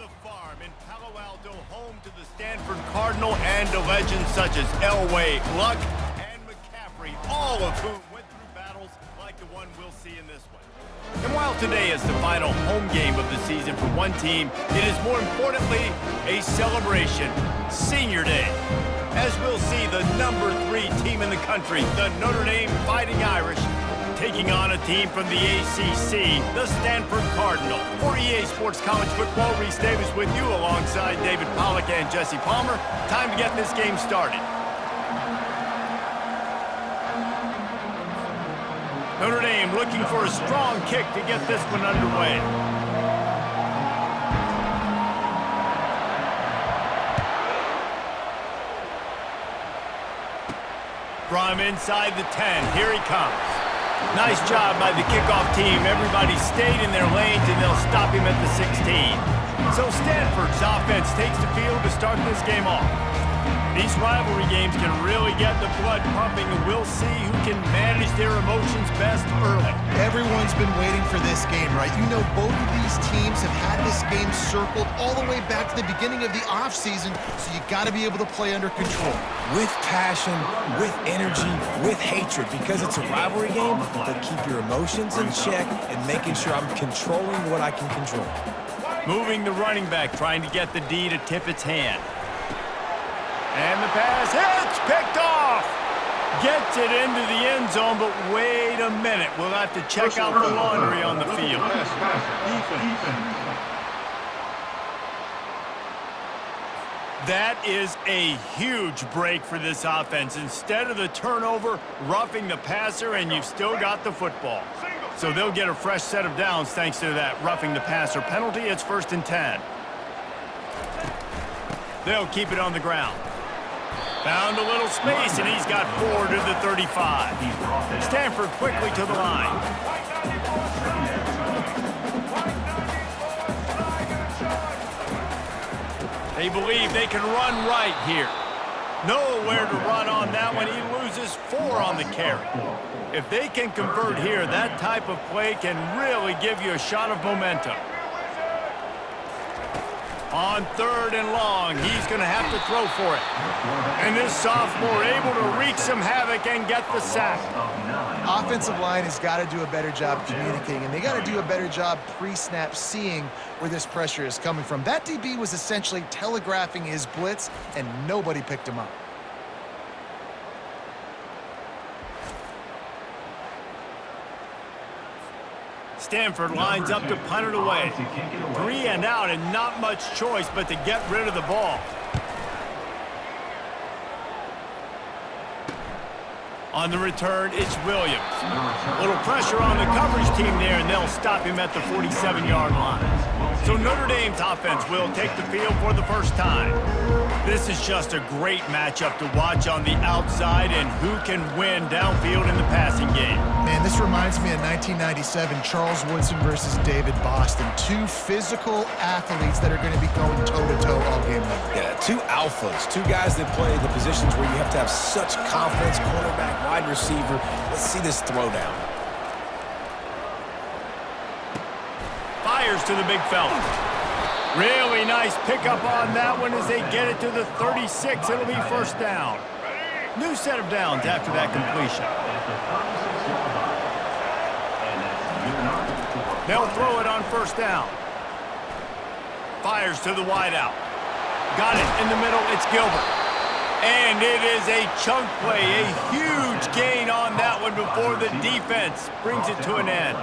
the farm in Palo Alto, home to the Stanford Cardinal and to legends such as Elway, Luck, and McCaffrey, all of whom went through battles like the one we'll see in this one. And while today is the final home game of the season for one team, it is more importantly a celebration, Senior Day. As we'll see the number 3 team in the country, the Notre Dame Fighting Irish, taking on a team from the ACC, the Stanford Cardinal. For EA Sports College Football, Reese Davis with you alongside David Pollack and Jesse Palmer. Time to get this game started. Notre Dame looking for a strong kick to get this one underway. From inside the 10, here he comes. Nice job by the kickoff team. Everybody stayed in their lanes, and they'll stop him at the 16. So Stanford's offense takes the field to start this game off. These rivalry games can really get the blood pumping, and we'll see who can manage their emotions best early. Everyone's been waiting for this game, right? You know, both of these teams have had this game circled all the way back to the beginning of the offseason, so you got to be able to play under control. With passion, with energy, with hatred, because it's a rivalry game, but keep your emotions in check and making sure I'm controlling what I can control. Moving the running back, trying to get the D to tip its hand. And the pass hits, picked off. Gets it into the end zone, but wait a minute. We'll have to check out the laundry on the field. That is a huge break for this offense. Instead of the turnover, roughing the passer, and you've still got the football. So they'll get a fresh set of downs thanks to that roughing the passer penalty. It's 1st and 10. They'll keep it on the ground. Found a little space, and he's got 4 to the 35. Stanford quickly to the line. They believe they can run right here. Nowhere to run on that one. He loses 4 on the carry. If they can convert here, that type of play can really give you a shot of momentum. On 3rd and long, he's going to have to throw for it. And this sophomore able to wreak some havoc and get the sack. Offensive line has got to do a better job communicating, and they got to do a better job pre-snap seeing where this pressure is coming from. That DB was essentially telegraphing his blitz, and nobody picked him up. Stanford lines up to punt it away. 3 and out, and not much choice but to get rid of the ball. On the return, it's Williams. A little pressure on the coverage team there, and they'll stop him at the 47-yard line. So Notre Dame's offense will take the field for the first time. This is just a great matchup to watch on the outside, and who can win downfield in the passing game. Man, this reminds me of 1997, Charles Woodson versus David Boston. 2 physical athletes that are going to be going toe-to-toe all game long. Yeah, 2 alphas, 2 guys that play the positions where you have to have such confidence, quarterback, wide receiver. Let's see this throwdown. Fires to the big fella. Really nice pickup on that one as they get it to the 36. It'll be 1st down. New set of downs after that completion. They'll throw it on 1st down. Fires to the wideout. Got it in the middle. It's Gilbert. And it is a chunk play. A huge gain on that one before the defense brings it to an end.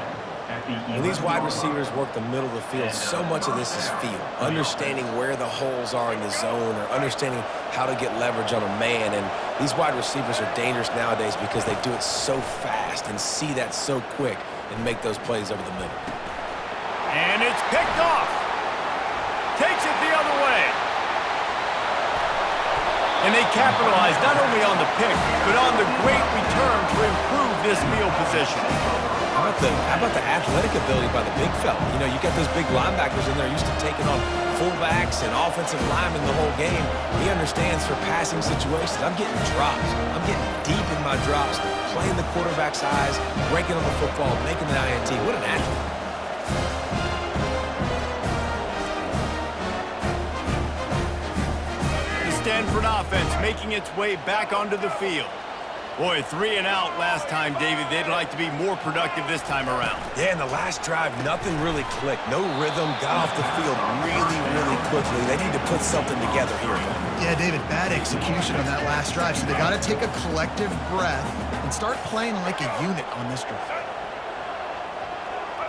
When these wide receivers work the middle of the field, so much of this is feel. Understanding where the holes are in the zone, or understanding how to get leverage on a man. And these wide receivers are dangerous nowadays because they do it so fast and see that so quick and make those plays over the middle. And it's picked off. Takes it the other way. And they capitalize not only on the pick, but on the great return to improve this field position. How about the athletic ability by the big fella? You know, you got those big linebackers in there used to taking on fullbacks and offensive linemen the whole game. He understands for passing situations. I'm getting drops. I'm getting deep in my drops, playing the quarterback's eyes, breaking on the football, making the INT. What an athlete. Stanford offense making its way back onto the field. Boy, 3 and out last time, David. They'd like to be more productive this time around. Yeah, in the last drive, nothing really clicked. No rhythm, got off the field really, really quickly. They need to put something together here. Yeah, David, bad execution on that last drive, so they got to take a collective breath and start playing like a unit on this drive.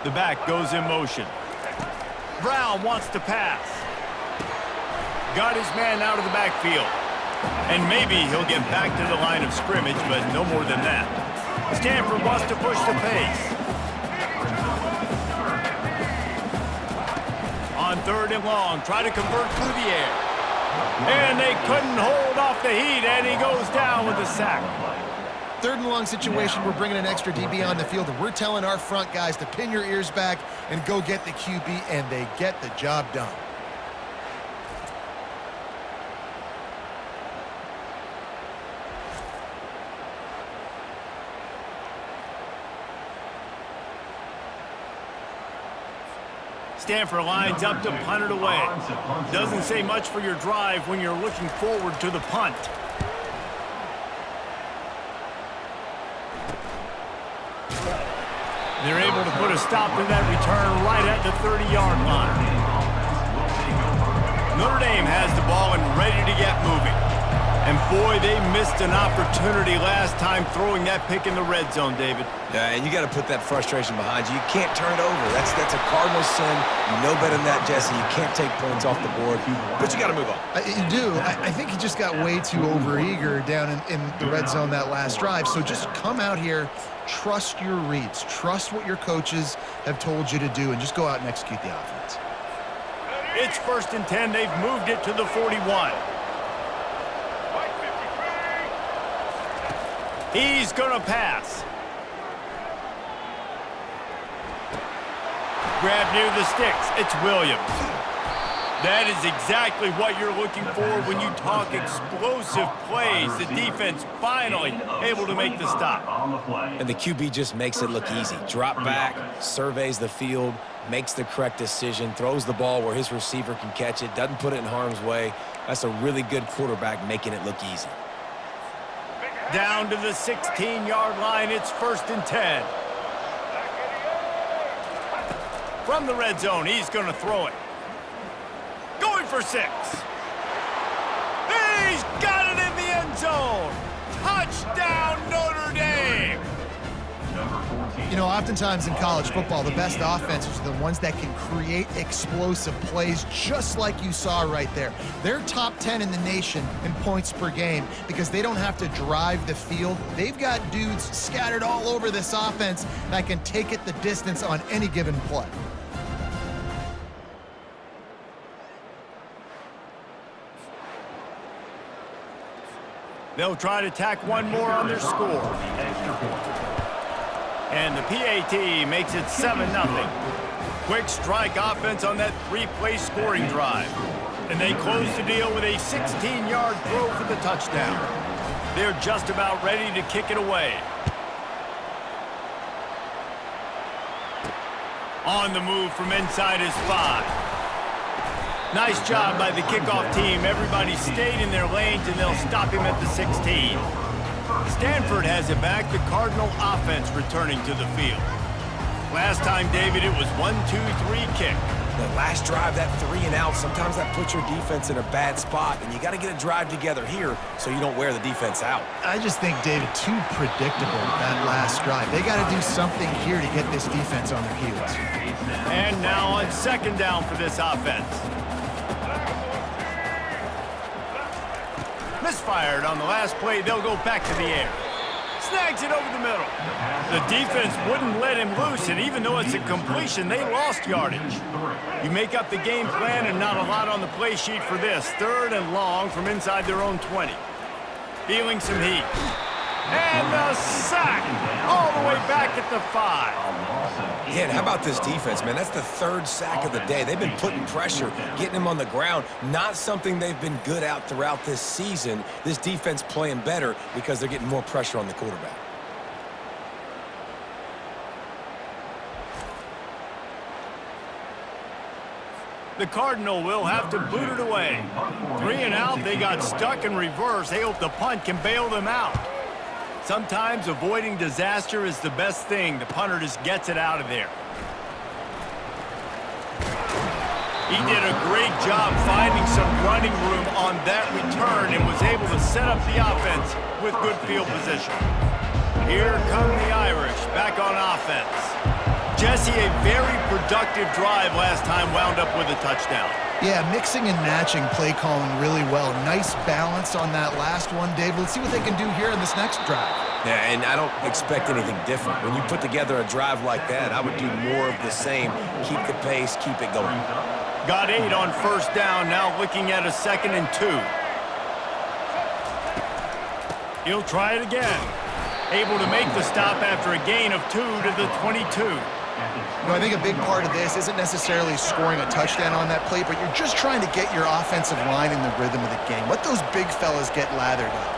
The back goes in motion. Brown wants to pass. Got his man out of the backfield. And maybe he'll get back to the line of scrimmage, but no more than that. Stanford wants to push the pace. On 3rd and long, try to convert through the air. And they couldn't hold off the heat, and he goes down with a sack. 3rd and long situation, we're bringing an extra DB on the field, and we're telling our front guys to pin your ears back and go get the QB, and they get the job done. Stanford lines up to punt it away. Doesn't say much for your drive when you're looking forward to the punt. They're able to put a stop to that return right at the 30-yard line. Notre Dame has the ball and ready to get moving. And boy, they missed an opportunity last time throwing that pick in the red zone, David. Yeah, and you got to put that frustration behind you. You can't turn it over. That's a cardinal sin. You know better than that, Jesse. You can't take points off the board, but you got to move on. You do. I think he just got way too overeager down in the red zone that last drive. So just come out here, trust your reads, trust what your coaches have told you to do, and just go out and execute the offense. It's 1st and 10. They've moved it to the 41. He's going to pass. Grab near the sticks. It's Williams. That is exactly what you're looking for when you talk explosive plays. The defense finally able to make the stop. And the QB just makes it look easy. Drop back, surveys the field, makes the correct decision, throws the ball where his receiver can catch it, doesn't put it in harm's way. That's a really good quarterback making it look easy. Down to the 16-yard line, it's 1st and 10. From the red zone, he's going to throw it. Going for 6. He's got it in the end zone. Touchdown, Notre Dame. You know, oftentimes in college football, the best offenses are the ones that can create explosive plays, just like you saw right there. They're top 10 in the nation in points per game because they don't have to drive the field. They've got dudes scattered all over this offense that can take it the distance on any given play. They'll try to tack one more on their score. And the PAT makes it 7-0. Quick strike offense on that 3-play scoring drive. And they close the deal with a 16-yard throw for the touchdown. They're just about ready to kick it away. On the move from inside his 5. Nice job by the kickoff team. Everybody stayed in their lanes, and they'll stop him at the 16. Stanford has it back. The Cardinal offense returning to the field. Last time, David, it was 1-2-3 kick. The last drive, that 3 and out, sometimes that puts your defense in a bad spot, and you got to get a drive together here so you don't wear the defense out. I just think, David, too predictable that last drive. They got to do something here to get this defense on their heels. And now on 2nd down for this offense. Misfired on the last play. They'll go back to the air. Snags it over the middle. The defense wouldn't let him loose, and even though it's a completion, they lost yardage. You make up the game plan, and not a lot on the play sheet for this. 3rd and long from inside their own 20. Feeling some heat. And a sack all the way back at the 5. Yeah, and how about this defense, man? That's the 3rd sack of the day. They've been putting pressure, getting him on the ground. Not something they've been good at throughout this season. This defense playing better because they're getting more pressure on the quarterback. The Cardinal will have to boot it away. 3 and out, they got stuck in reverse. They hope the punt can bail them out. Sometimes avoiding disaster is the best thing. The punter just gets it out of there. He did a great job finding some running room on that return and was able to set up the offense with good field position. Here come the Irish back on offense. Jesse, a very productive drive last time, wound up with a touchdown. Yeah, mixing and matching play calling really well. Nice balance on that last one, Dave. Let's see what they can do here in this next drive. Yeah, and I don't expect anything different. When you put together a drive like that, I would do more of the same. Keep the pace, keep it going. Got 8 on first down, now looking at a 2nd and 2. He'll try it again. Able to make the stop after a gain of 2 to the 22. You know, I think a big part of this isn't necessarily scoring a touchdown on that play, but you're just trying to get your offensive line in the rhythm of the game. Let those big fellas get lathered up.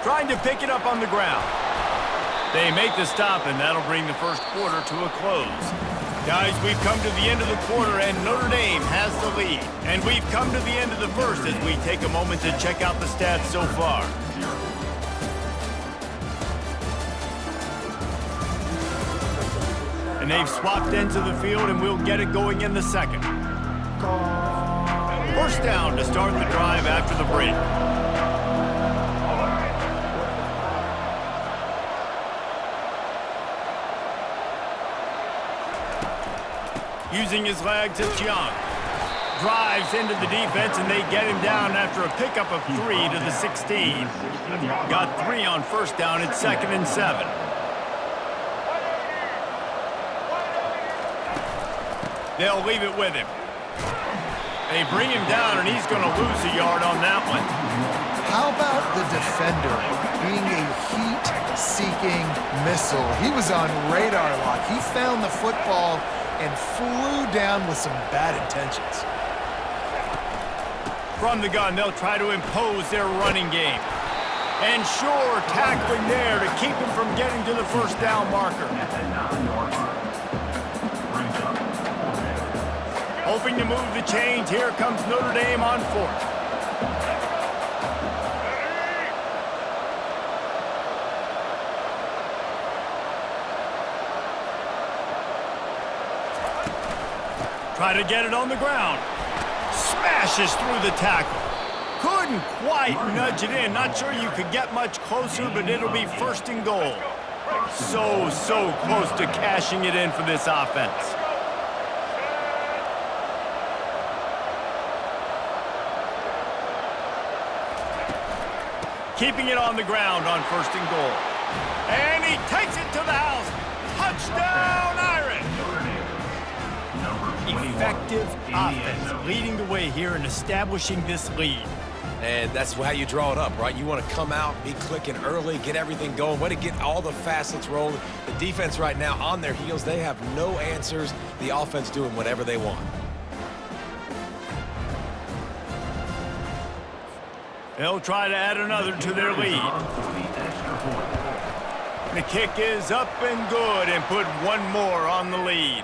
Trying to pick it up on the ground. They make the stop, and that'll bring the first quarter to a close. Guys, we've come to the end of the quarter, and Notre Dame has the lead. And we've come to the end of the first as we take a moment to check out the stats so far. And they've swapped ends of the field, and we'll get it going in the second. First down to start the drive after the break. Using his legs, it's Young. Drives into the defense, and they get him down after a pickup of 3 to the 16. Got 3 on first down. It's 2nd and 7. They'll leave it with him. They bring him down, and he's going to lose a yard on that one. How about the defender being a heat-seeking missile? He was on radar lock. He found the football and flew down with some bad intentions. From the gun, they'll try to impose their running game. And sure, tackling there to keep him from getting to the first down marker. Hoping to move the chains, here comes Notre Dame on 4th. Try to get it on the ground. Smashes through the tackle. Couldn't quite nudge it in. Not sure you could get much closer, but it'll be 1st and goal. So close to cashing it in for this offense. Keeping it on the ground on 1st and goal. And he takes it to the house. Touchdown, Irish! Effective offense, leading the way here and establishing this lead. And that's how you draw it up, right? You want to come out, be clicking early, get everything going, want to get all the facets rolling. The defense right now on their heels, they have no answers. The offense doing whatever they want. They'll try to add another to their lead. The kick is up and good and put one more on the lead.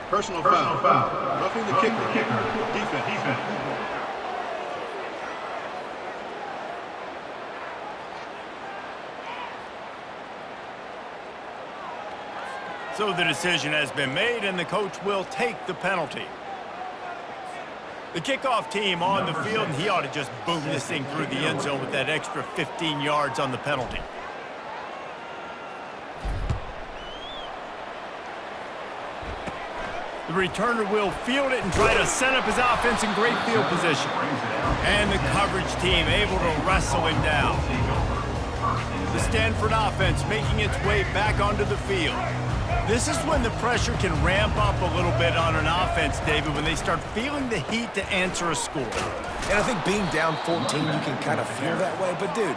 Personal foul. Roughing the kicker. Defense. So the decision has been made, and the coach will take the penalty. The kickoff team on the field, and he ought to just boom this thing through the end zone with that extra 15 yards on the penalty. The returner will field it and try to set up his offense in great field position. And the coverage team able to wrestle him down. The Stanford offense making its way back onto the field. This is when the pressure can ramp up a little bit on an offense, David, when they start feeling the heat to answer a score. And I think being down 14, you can kind of feel that way. But, dude,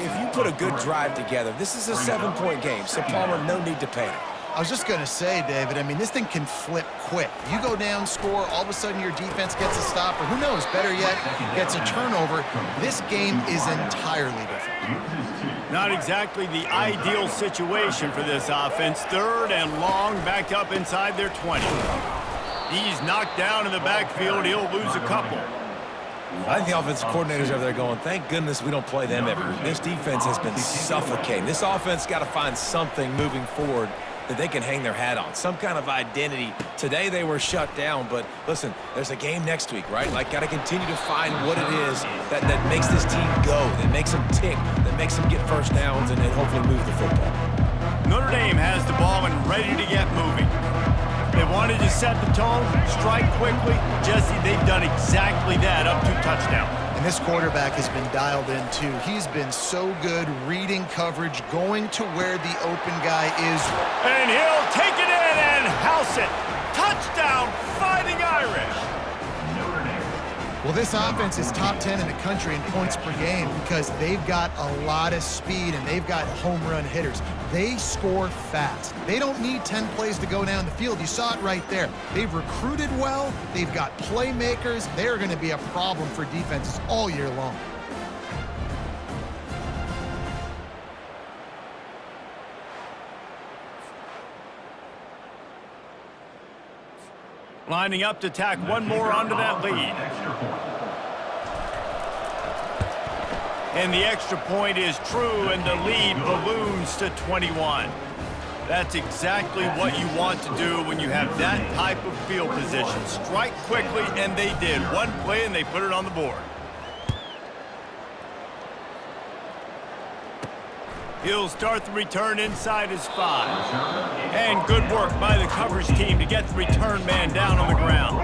if you put a good drive together, this is a 7-point game. So, Palmer, no need to panic. I was just going to say, David, I mean, this thing can flip quick. You go down, score, all of a sudden your defense gets a stop, or who knows, better yet, gets a turnover. This game is entirely different. Not exactly the ideal situation for this offense. 3rd and long, back up inside their 20. He's knocked down in the backfield. He'll lose a couple. I think the offensive coordinators over there going, thank goodness we don't play them every week. This defense has been suffocating. This offense got to find something moving forward that they can hang their hat on, some kind of identity. Today they were shut down, but listen, there's a game next week, right? Like, got to continue to find what it is that makes this team go, that makes them tick, that makes them get first downs and hopefully move the football. Notre Dame has the ball and ready to get moving. They wanted to set the tone, strike quickly. Jesse, they've done exactly that up to touchdown. And this quarterback has been dialed in, too. He's been so good reading coverage, going to where the open guy is. And he'll take it in and house it. Touchdown, Fighting Irish. Well, this offense is top 10 in the country in points per game because they've got a lot of speed and they've got home run hitters. They score fast. They don't need 10 plays to go down the field. You saw it right there. They've recruited well. They've got playmakers. They're going to be a problem for defenses all year long. Lining up to tack one more onto that lead. And the extra point is true, and the lead balloons to 21. That's exactly what you want to do when you have that type of field position. Strike quickly, and they did. One play, and they put it on the board. He'll start the return inside his 5. And good work by the coverage team to get the return man down on the ground.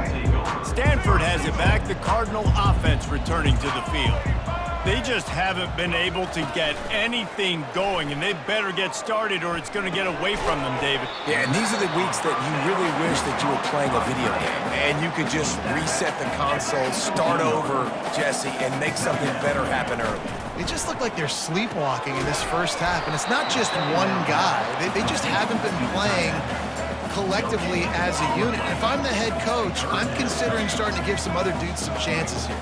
Stanford has it back, the Cardinal offense returning to the field. They just haven't been able to get anything going, and they better get started or it's going to get away from them, David. Yeah, and these are the weeks that you really wish that you were playing a video game, and you could just reset the console, start over, Jesse, and make something better happen early. They just look like they're sleepwalking in this first half, and it's not just one guy. They just haven't been playing collectively as a unit. If I'm the head coach, I'm considering starting to give some other dudes some chances here.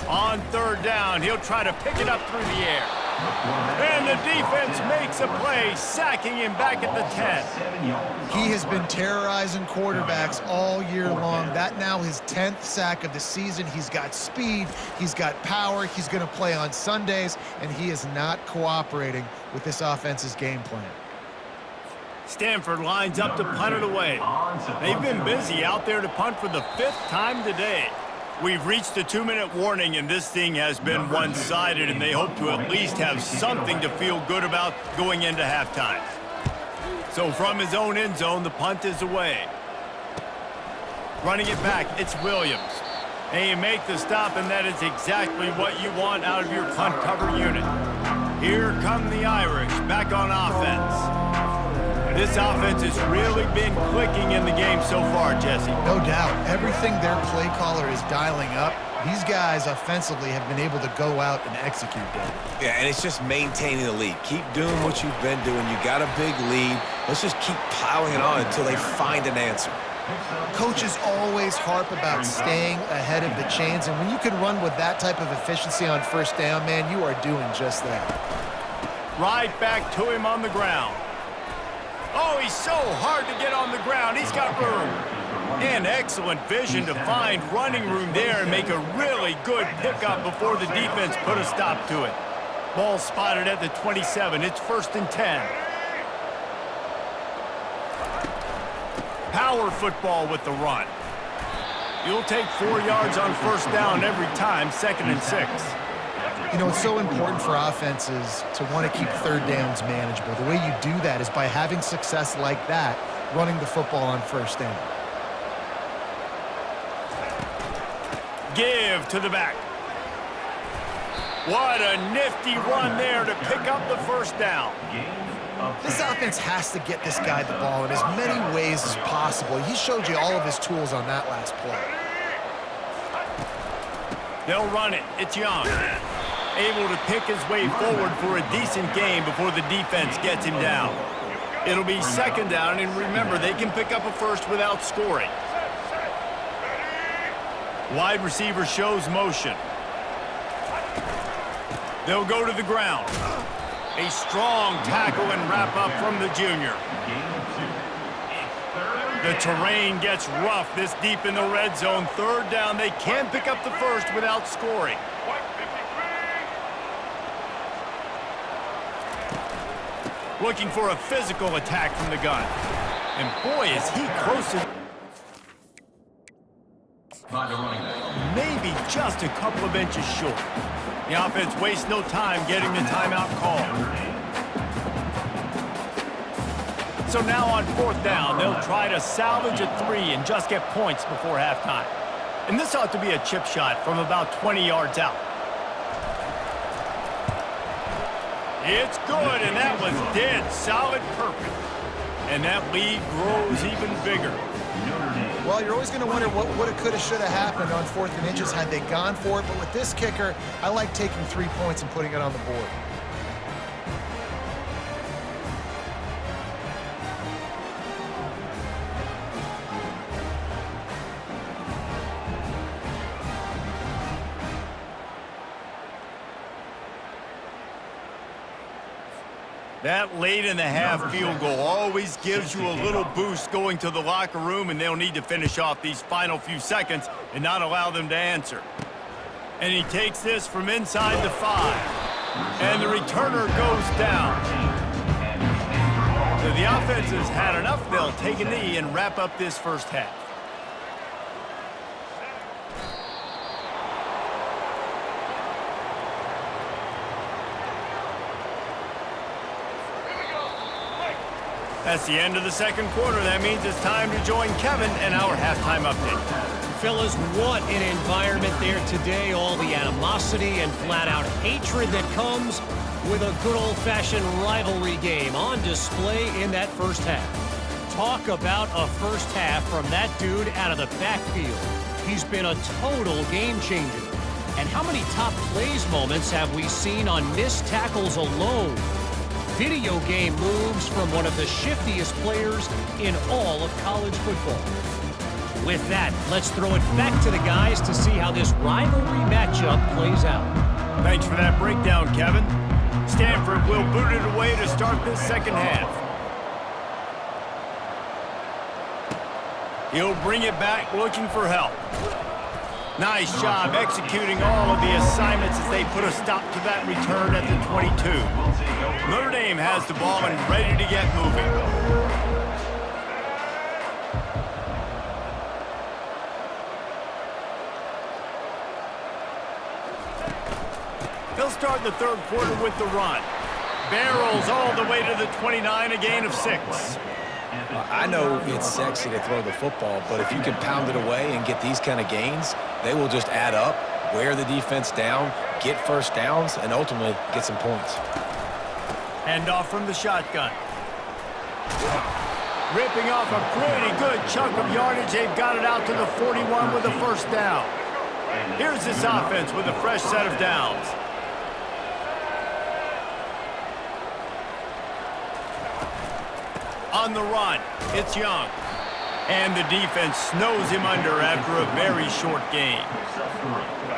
On 3rd down, he'll try to pick it up through the air. And the defense makes a play, sacking him back at the 10. He has been terrorizing quarterbacks all year long. That now his 10th sack of the season. He's got speed, he's got power, he's going to play on Sundays, and he is not cooperating with this offense's game plan. Stanford lines up to punt it away. They've been busy out there to punt for the 5th time today. We've reached the 2-minute warning, and this thing has been one-sided, and they hope to at least have something to feel good about going into halftime. So from his own end zone, the punt is away. Running it back, it's Williams. And you make the stop, and that is exactly what you want out of your punt cover unit. Here come the Irish back on offense. This offense has really been clicking in the game so far, Jesse. No doubt. Everything their play caller is dialing up, these guys offensively have been able to go out and execute that. Yeah, and it's just maintaining the lead. Keep doing what you've been doing. You got a big lead. Let's just keep piling it on until they find an answer. Coaches always harp about staying ahead of the chains, and when you can run with that type of efficiency on 1st down, man, you are doing just that. Right back to him on the ground. Oh, he's so hard to get on the ground. He's got room. And excellent vision to find running room there and make a really good pickup before the defense put a stop to it. Ball spotted at the 27. It's 1st and 10. Power football with the run. You'll take 4 yards on 1st down every time, 2nd and 6. You know, it's so important for offenses to want to keep 3rd downs manageable. The way you do that is by having success like that, running the football on 1st down. Give to the back. What a nifty run there to pick up the 1st down. This offense has to get this guy the ball in as many ways as possible. He showed you all of his tools on that last play. They'll run it. It's Young. Able to pick his way forward for a decent game before the defense gets him down. It'll be 2nd down, and remember, they can pick up a 1st without scoring. Wide receiver shows motion. They'll go to the ground. A strong tackle and wrap up from the junior. The terrain gets rough this deep in the red zone. Third down, they can't pick up the first without scoring. Looking for a physical attack from the gun. And boy, is he close to... Maybe just a couple of inches short. The offense wastes no time getting the timeout called. So now on fourth down, they'll try to salvage a 3 and just get points before halftime. And this ought to be a chip shot from about 20 yards out. It's good, and that was dead solid perfect. And that lead grows even bigger. Well, you're always going to wonder what woulda, coulda, shoulda happened on 4th and inches had they gone for it. But with this kicker, I like taking 3 points and putting it on the board. That late in the half field goal always gives you a little boost going to the locker room, and they'll need to finish off these final few seconds and not allow them to answer. And he takes this from inside the 5. And the returner goes down. So the offense has had enough. They'll take a knee and wrap up this first half. That's the end of the second quarter. That means it's time to join Kevin and our halftime update. Fellas, what an environment there today. All the animosity and flat-out hatred that comes with a good old-fashioned rivalry game on display in that first half. Talk about a first half from that dude out of the backfield. He's been a total game changer. And how many top plays moments have we seen on missed tackles alone? Video game moves from one of the shiftiest players in all of college football. With that, let's throw it back to the guys to see how this rivalry matchup plays out. Thanks for that breakdown, Kevin. Stanford will boot it away to start this second half. He'll bring it back looking for help. Nice job executing all of the assignments as they put a stop to that return at the 22. Notre Dame has the ball and ready to get moving. They'll start the third quarter with the run. Barrels all the way to the 29, a gain of 6. I know it's sexy to throw the football, but if you can pound it away and get these kind of gains, they will just add up, wear the defense down, get first downs, and ultimately get some points. Hand off from the shotgun. Ripping off a pretty good chunk of yardage. They've got it out to the 41 with a first down. Here's this offense with a fresh set of downs. On the run, it's Young. And the defense snows him under after a very short game.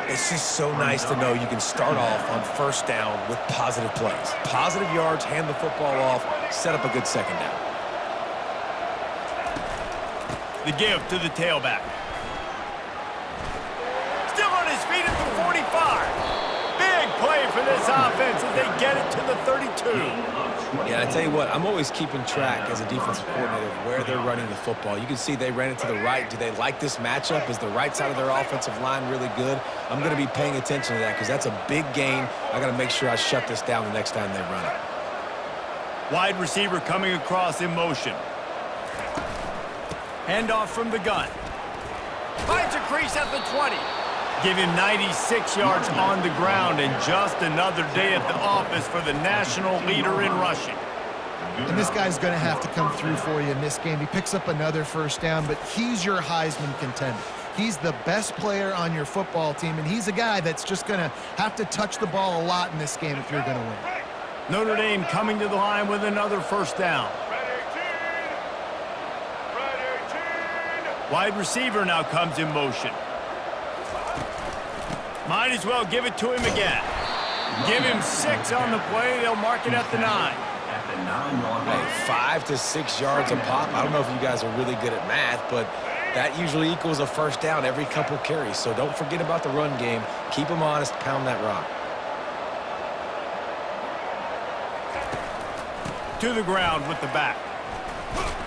It's just so nice to know you can start off on first down with positive plays. Positive yards, hand the football off, set up a good second down. The give to the tailback. Still on his feet at the 45. Big play for this offense as they get it to the 32. Yeah, I tell you what, I'm always keeping track as a defensive coordinator of where they're running the football. You can see they ran it to the right. Do they like this matchup? Is the right side of their offensive line really good? I'm going to be paying attention to that because that's a big gain. I got to make sure I shut this down the next time they run it. Wide receiver coming across in motion. Handoff from the gun. Finds a crease at the 20. Give him 96 yards on the ground and just another day at the office for the national leader in rushing. And this guy's going to have to come through for you in this game. He picks up another first down, but he's your Heisman contender. He's the best player on your football team, and he's a guy that's just going to have to touch the ball a lot in this game if you're going to win. Notre Dame coming to the line with another first down. Wide receiver now comes in motion. Might as well give it to him again. Give him 6 on the play. They'll mark it at the 9. Hey, 5 to 6 yards a pop. I don't know if you guys are really good at math, but that usually equals a first down every couple carries. So don't forget about the run game. Keep them honest. Pound that rock. To the ground with the back.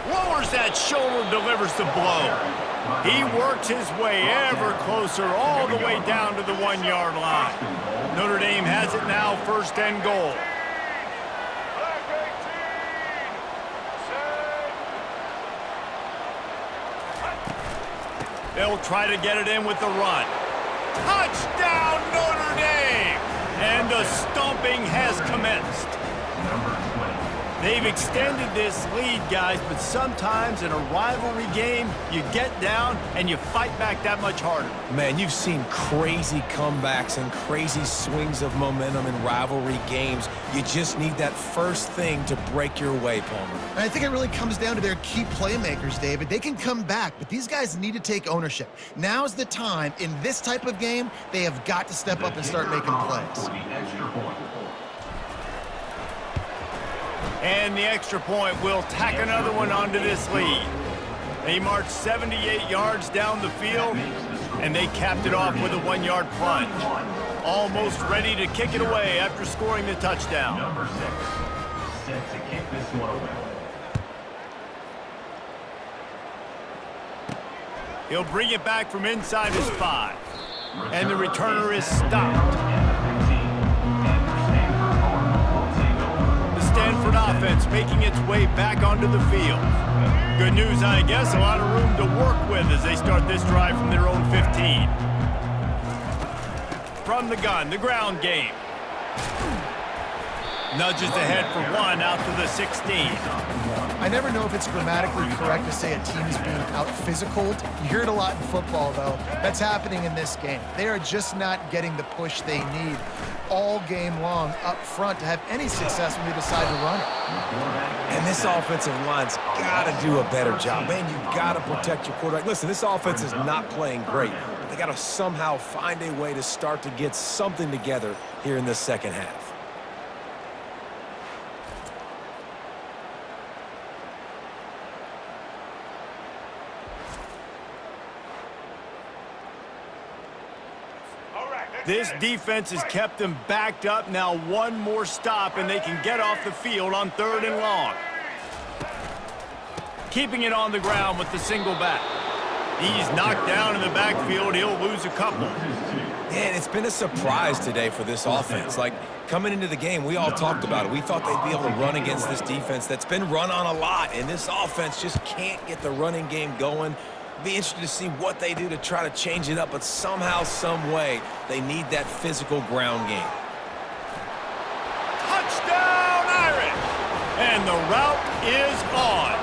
Lowers that shoulder, delivers the blow. He works his way ever closer all the way down to the 1-yard line. Notre Dame has it now, 1st and goal. They'll try to get it in with the run. Touchdown, Notre Dame! And the stomping has commenced. They've extended this lead, guys, but sometimes in a rivalry game, you get down and you fight back that much harder. Man, you've seen crazy comebacks and crazy swings of momentum in rivalry games. You just need that first thing to break your way, Palmer. And I think it really comes down to their key playmakers, David. They can come back, but these guys need to take ownership. Now's the time. In this type of game, they have got to step up and start making plays. And the extra point will tack another one onto this lead. They marched 78 yards down the field, and they capped it off with a 1-yard plunge. Almost ready to kick it away after scoring the touchdown. Number 6, set to kick this one away. He'll bring it back from inside his 5. And the returner is stopped. Stanford offense making its way back onto the field. Good news, I guess, a lot of room to work with as they start this drive from their own 15. From the gun, the ground game. Nudges ahead for 1 out to the 16. I never know if it's grammatically correct to say a team is being out-physicaled. You hear it a lot in football, though. That's happening in this game. They are just not getting the push they need all game long up front to have any success when they decide to run it. And this offensive line's got to do a better job. Man, you've got to protect your quarterback. Listen, this offense is not playing great, but they got to somehow find a way to start to get something together here in the second half. This defense has kept them backed up. Now 1 more stop, and they can get off the field on 3rd and long. Keeping it on the ground with the single back. He's knocked down in the backfield. He'll lose a couple. Man, it's been a surprise today for this offense. Like, coming into the game, we all talked about it. We thought they'd be able to run against this defense that's been run on a lot, and this offense just can't get the running game going. Be interested to see what they do to try to change it up, but somehow, some way, they need that physical ground game. Touchdown, Irish! And the route is on.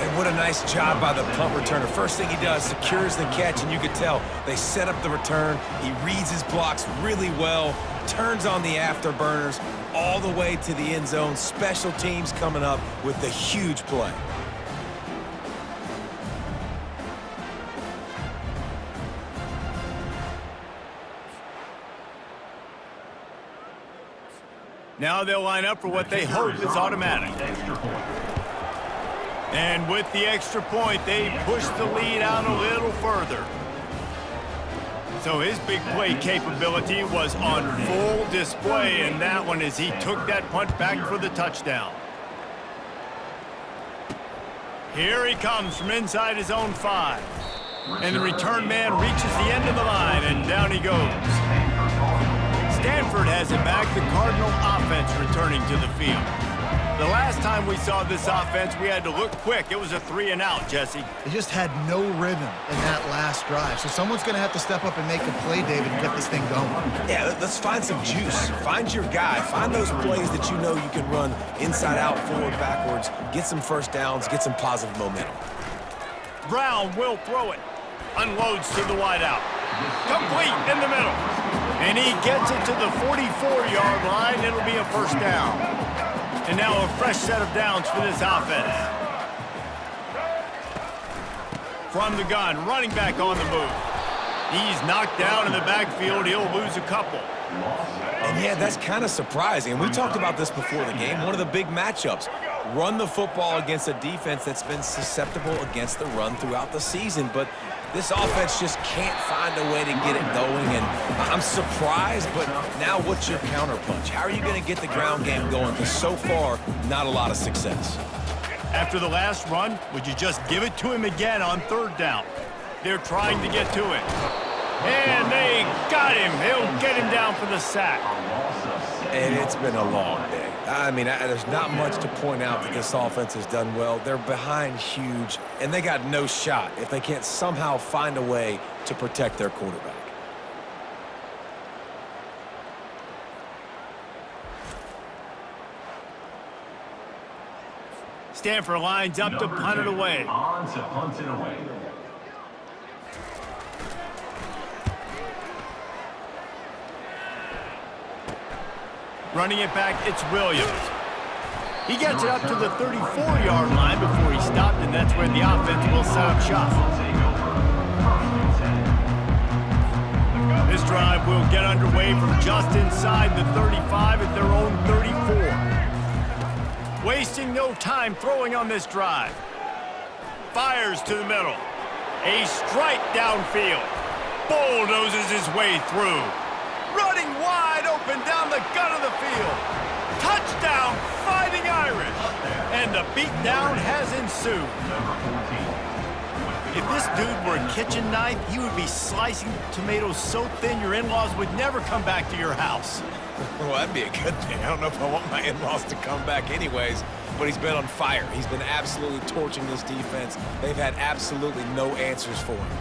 And what a nice job by the punt returner. First thing he does, secures the catch, and you could tell they set up the return. He reads his blocks really well, turns on the afterburners all the way to the end zone. Special teams coming up with the huge play. Now they'll line up for what they hope is automatic. And with the extra point, they push the lead out a little further. So his big play capability was on full display in that one as he took that punt back for the touchdown. Here he comes from inside his own 5. And the return man reaches the end of the line, and down he goes. Stanford has it back, the Cardinal offense returning to the field. The last time we saw this offense, we had to look quick. It was a 3-and-out, Jesse. They just had no rhythm in that last drive. So someone's going to have to step up and make a play, David, and get this thing going. Yeah, let's find some juice. Find your guy. Find those plays that you know you can run inside out, forward, backwards. Get some first downs. Get some positive momentum. Brown will throw it. Unloads to the wideout. Complete in the middle. And he gets it to the 44-yard line. It'll be a first down. And now a fresh set of downs for this offense. From the gun, running back on the move. He's knocked down in the backfield. He'll lose a couple. And yeah, that's kind of surprising. And we talked about this before the game. One of the big matchups. Run the football against a defense that's been susceptible against the run throughout the season. But this offense just can't find a way to get it going. And I'm surprised, but now what's your counterpunch? How are you going to get the ground game going? Because so far, not a lot of success. After the last run, would you just give it to him again on third down? They're trying to get to it. And they got him. He'll get him down for the sack. And it's been a long day. I mean, there's not much to point out that this offense has done well. They're behind huge, and they got no shot if they can't somehow find a way to protect their quarterback. Stanford lines up to punt it away. On to punt it away. Running it back, it's Williams. He gets it up to the 34-yard line before he stopped, and that's where the offense will set up shop. This drive will get underway from just inside the 35 at their own 34. Wasting no time throwing on this drive. Fires to the middle. A strike downfield. Bulldozes his way through. Running wide open down the gut of the field. Touchdown, Fighting Irish. And the beatdown has ensued. If this dude were a kitchen knife, he would be slicing tomatoes so thin your in-laws would never come back to your house. Well, that'd be a good thing. I don't know if I want my in-laws to come back anyways, but he's been on fire. He's been absolutely torching this defense. They've had absolutely no answers for him.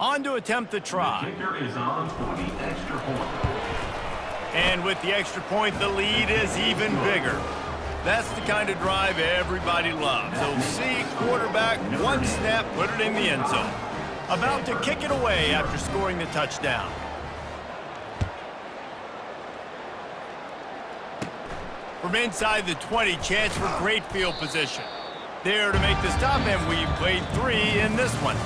On to attempt the try. The kicker is on for the extra point. And with the extra point, the lead is even bigger. That's the kind of drive everybody loves. OC, quarterback, one snap, put it in the end zone. About to kick it away after scoring the touchdown. From inside the 20, chance for great field position. There to make the stop, and we've played 3 in this one.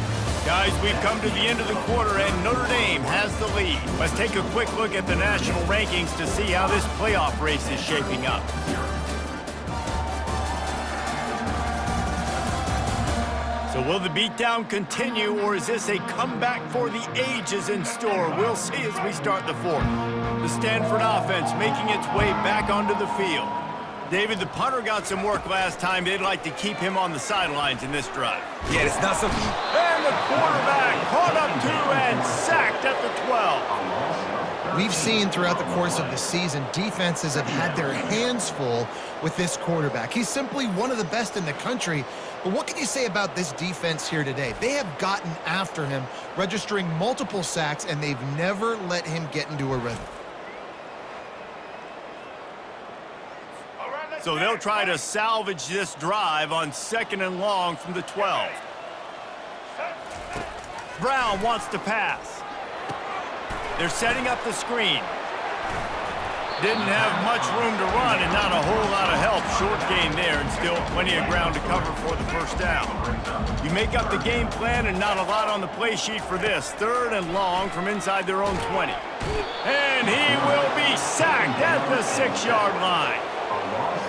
Guys, we've come to the end of the quarter, and Notre Dame has the lead. Let's take a quick look at the national rankings to see how this playoff race is shaping up. So will the beatdown continue, or is this a comeback for the ages in store? We'll see as we start the fourth. The Stanford offense making its way back onto the field. David, the punter got some work last time. They'd like to keep him on the sidelines in this drive. Yeah, it's not something... And the quarterback caught up to and sacked at the 12. We've seen throughout the course of the season, defenses have had their hands full with this quarterback. He's simply one of the best in the country. But what can you say about this defense here today? They have gotten after him, registering multiple sacks, and they've never let him get into a rhythm. So they'll try to salvage this drive on 2nd and long from the 12. Brown wants to pass. They're setting up the screen. Didn't have much room to run and not a whole lot of help. Short gain there and still plenty of ground to cover for the first down. You make up the game plan and not a lot on the play sheet for this. 3rd and long from inside their own 20. And he will be sacked at the 6-yard line.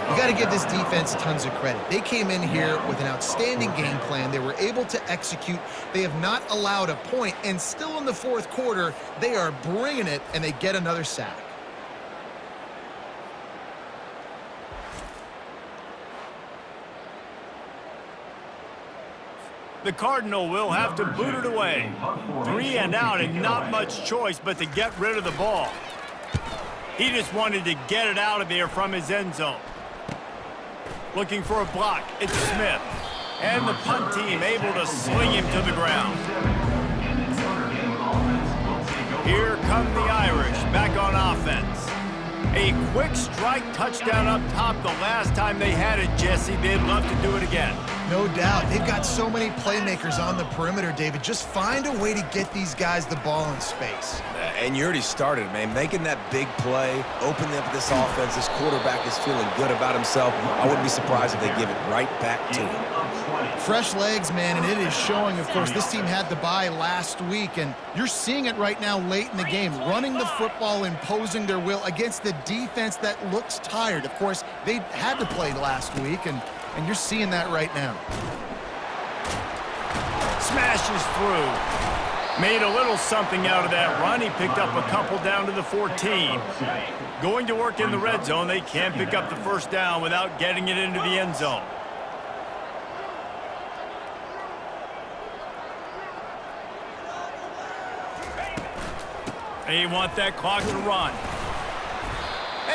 You got to give this defense tons of credit. They came in here with an outstanding game plan. They were able to execute. They have not allowed a point, and still in the 4th quarter, they are bringing it, and they get another sack. The Cardinal will have to boot it away. 3 and out, and not much choice but to get rid of the ball. He just wanted to get it out of there from his end zone. Looking for a block, it's Smith. And the punt team able to sling him to the ground. Here come the Irish back on offense. A quick strike touchdown up top the last time they had it, Jesse. They'd love to do it again. No doubt. They've got so many playmakers on the perimeter, David. Just find a way to get these guys the ball in space. And you already started, man. Making that big play, opening up this offense. This quarterback is feeling good about himself. I wouldn't be surprised if they give it right back to him. Fresh legs, man, and it is showing. Of course, this team had the bye last week, and you're seeing it right now late in the game. Running the football, imposing their will against the defense that looks tired. Of course, they had to play last week, and you're seeing that right now. Smashes through. Made a little something out of that run. He picked up a couple down to the 14. Going to work in the red zone. They can't pick up the first down without getting it into the end zone. They want that clock to run.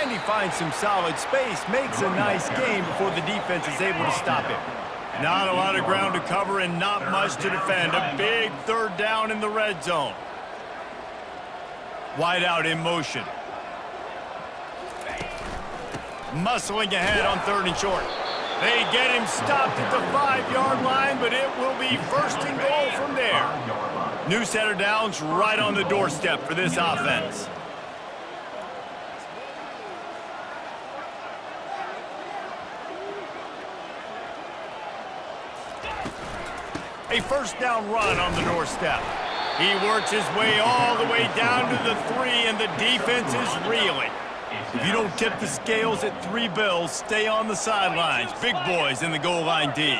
And he finds some solid space, makes a nice game before the defense is able to stop him. Not a lot of ground to cover and not much to defend. A big third down in the red zone. Wide out in motion. Muscling ahead on 3rd and short. They get him stopped at the 5-yard line, but it will be 1st and goal from there. New set of downs right on the doorstep for this offense. A 1st down run on the doorstep. He works his way all the way down to the 3, and the defense is reeling. If you don't tip the scales at 3 bills, stay on the sidelines. Big boys in the goal line D.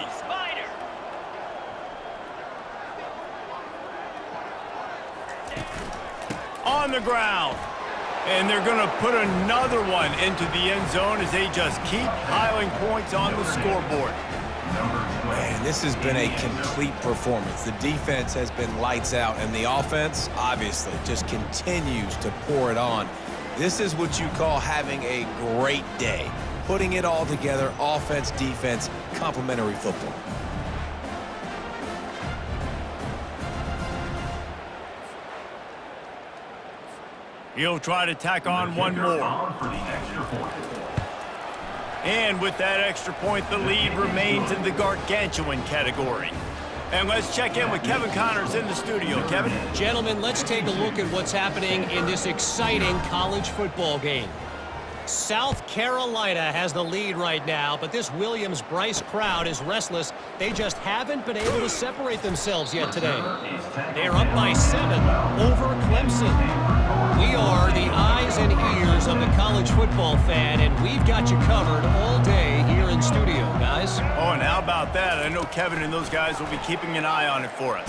On the ground. And they're going to put another one into the end zone as they just keep piling points on the scoreboard. Man, this has been a complete performance. The defense has been lights out, and the offense, obviously, just continues to pour it on. This is what you call having a great day. Putting it all together, offense, defense, complementary football. He'll try to tack on one more. And with that extra point, the lead remains in the gargantuan category. And let's check in with Kevin Connors in the studio. Kevin? Gentlemen, let's take a look at what's happening in this exciting college football game. South Carolina has the lead right now, but this Williams-Brice crowd is restless. They just haven't been able to separate themselves yet today. They're up by 7 over Clemson. We are the eyes and ears of the college football fan, and we've got you covered all day here in studio, guys. Oh, and how about that? I know Kevin and those guys will be keeping an eye on it for us.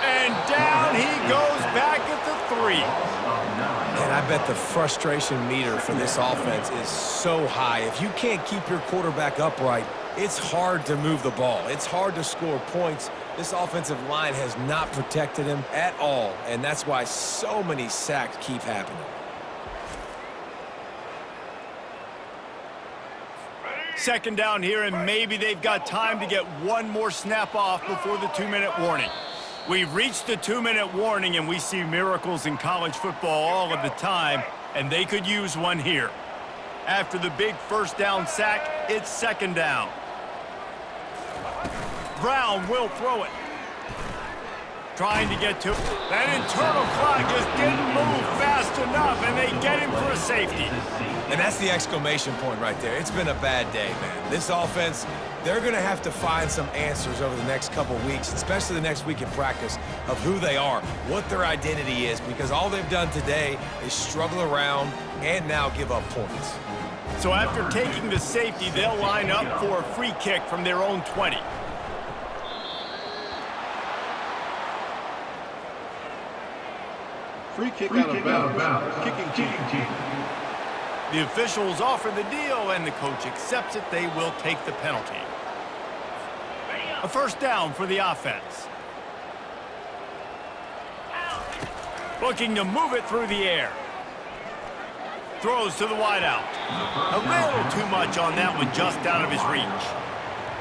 And down he goes back at the 3. And I bet the frustration meter for this offense is so high. If you can't keep your quarterback upright, it's hard to move the ball. It's hard to score points. This offensive line has not protected him at all, and that's why so many sacks keep happening. Second down here, and maybe they've got time to get one more snap off before the 2-minute warning. We've reached the 2-minute warning, and we see miracles in college football all of the time, and they could use one here. After the big 1st down sack, it's 2nd down. Brown will throw it. Trying to get to it. That internal clock just didn't move fast enough, and they get him for a safety. And that's the exclamation point right there. It's been a bad day, man. This offense, they're going to have to find some answers over the next couple weeks, especially the next week in practice, of who they are, what their identity is, because all they've done today is struggle around and now give up points. So after taking the safety, they'll line up for a free kick from their own 20. Free kick out of bounds. Kicking team. The officials offer the deal, and the coach accepts it. They will take the penalty. A 1st down for the offense. Looking to move it through the air. Throws to the wideout. A little too much on that one, just out of his reach.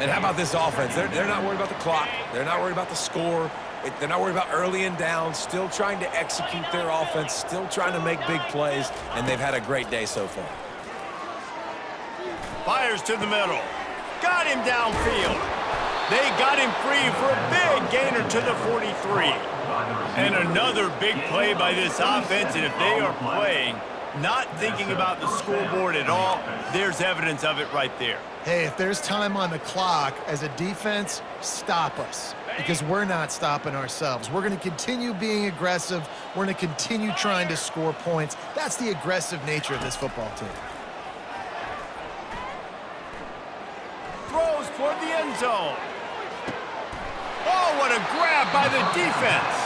And how about this offense? They're not worried about the clock. They're not worried about the score. They're not worried about early and down. Still trying to execute their offense. Still trying to make big plays. And they've had a great day so far. Fires to the middle. Got him downfield. They got him free for a big gainer to the 43. And another big play by this offense, and if they are playing, not thinking about the scoreboard at all, there's evidence of it right there. Hey, if there's time on the clock as a defense, stop us, because we're not stopping ourselves. We're going to continue being aggressive. We're going to continue trying to score points. That's the aggressive nature of this football team. Throws toward the end zone. Oh, what a grab by the defense.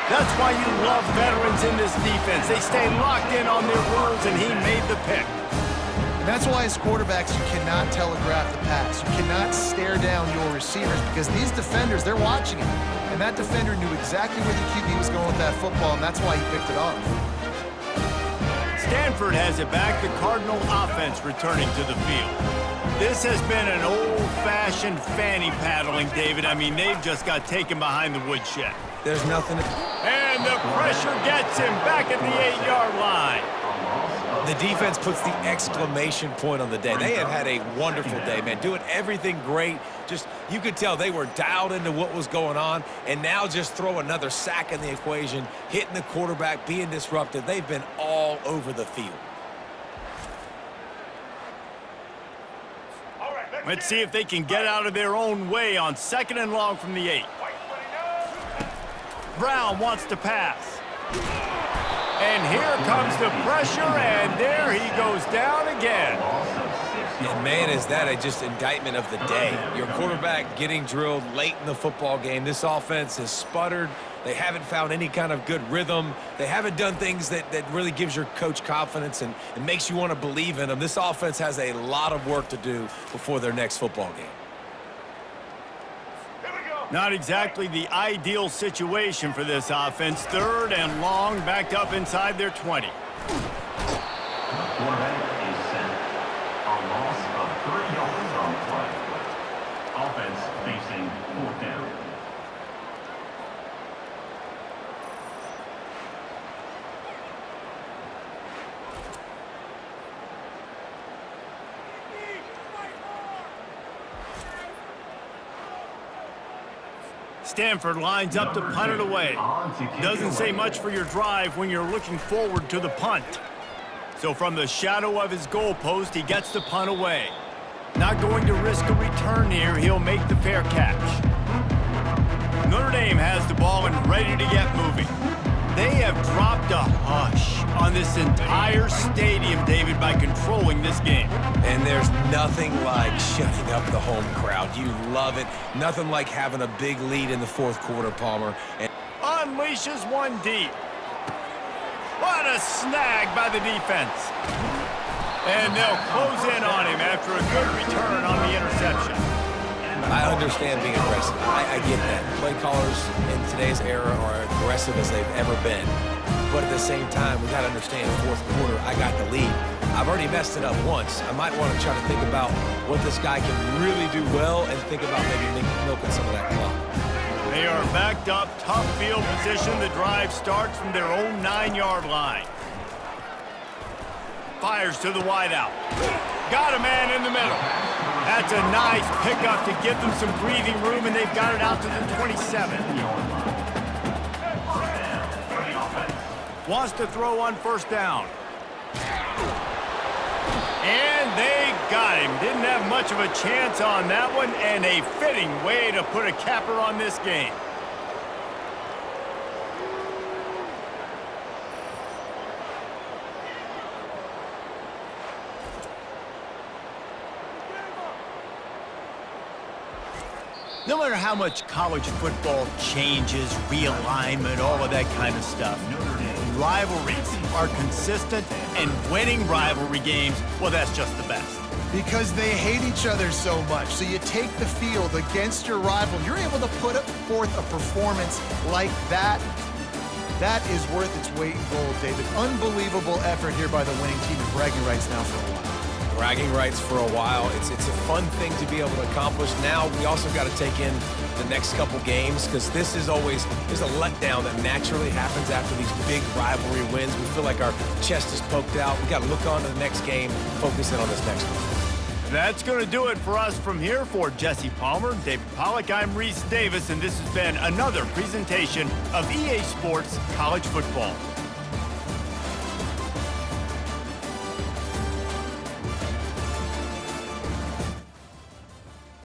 That's why you love veterans in this defense. They stay locked in on their rules, and he made the pick. And that's why as quarterbacks, you cannot telegraph the pass. You cannot stare down your receivers, because these defenders, they're watching it. And that defender knew exactly where the QB was going with that football, and that's why he picked it off. Stanford has it back. The Cardinal offense returning to the field. This has been an old-fashioned fanny paddling, David. I mean, they've just got taken behind the woodshed. There's nothing to... And the pressure gets him back at the 8-yard line. The defense puts the exclamation point on the day. They have had a wonderful day, man, doing everything great. Just, you could tell they were dialed into what was going on, and now just throw another sack in the equation, hitting the quarterback, being disruptive. They've been all over the field. Let's see if they can get out of their own way on 2nd and long from the 8. Brown wants to pass. And here comes the pressure, and there he goes down again. And, man, is that just indictment of the day. Your quarterback getting drilled late in the football game. This offense has sputtered. They haven't found any kind of good rhythm. They haven't done things that really gives your coach confidence and makes you want to believe in them. This offense has a lot of work to do before their next football game. Not exactly the ideal situation for this offense. 3rd and long, backed up inside their 20. Quarterback is set. A loss of 3 yards on the play. Offense facing 4th down. Stanford lines up to punt it away. Doesn't say much for your drive when you're looking forward to the punt. So from the shadow of his goalpost, he gets the punt away. Not going to risk a return here. He'll make the fair catch. Notre Dame has the ball and ready to get moving. They have dropped a hush on this entire stadium, David, by controlling this game. And there's nothing like shutting up the home crowd. You love it. Nothing like having a big lead in the 4th quarter, Palmer. And unleashes one deep. What a snag by the defense. And they'll close in on him after a good return on the interception. I understand being aggressive. I get that. Play callers in today's era are aggressive as they've ever been. But at the same time, we got to understand 4th quarter, I got the lead. I've already messed it up once. I might want to try to think about what this guy can really do well and think about maybe milking some of that clock. They are backed up, tough field position. The drive starts from their own 9-yard line. Fires to the wideout. Got a man in the middle. That's a nice pickup to give them some breathing room, and they've got it out to the 27. Wants to throw on 1st down. And they got him. Didn't have much of a chance on that one, and a fitting way to put a capper on this game. No matter how much college football changes, realignment, all of that kind of stuff, rivalries are consistent, and winning rivalry games, well, that's just the best. Because they hate each other so much. So you take the field against your rival. You're able to put forth a performance like that. That is worth its weight in gold, David. Unbelievable effort here by the winning team, and bragging rights now for a while. Bragging rights for a while. It's a fun thing to be able to accomplish. Now we also got to take in the next couple games, because this is always, there's a letdown that naturally happens after these big rivalry wins. We feel like our chest is poked out. We got to look on to the next game, focus in on this next one. That's going to do it for us from here. For Jesse Palmer, David Pollack, I'm Reese Davis, and this has been another presentation of EA Sports College Football.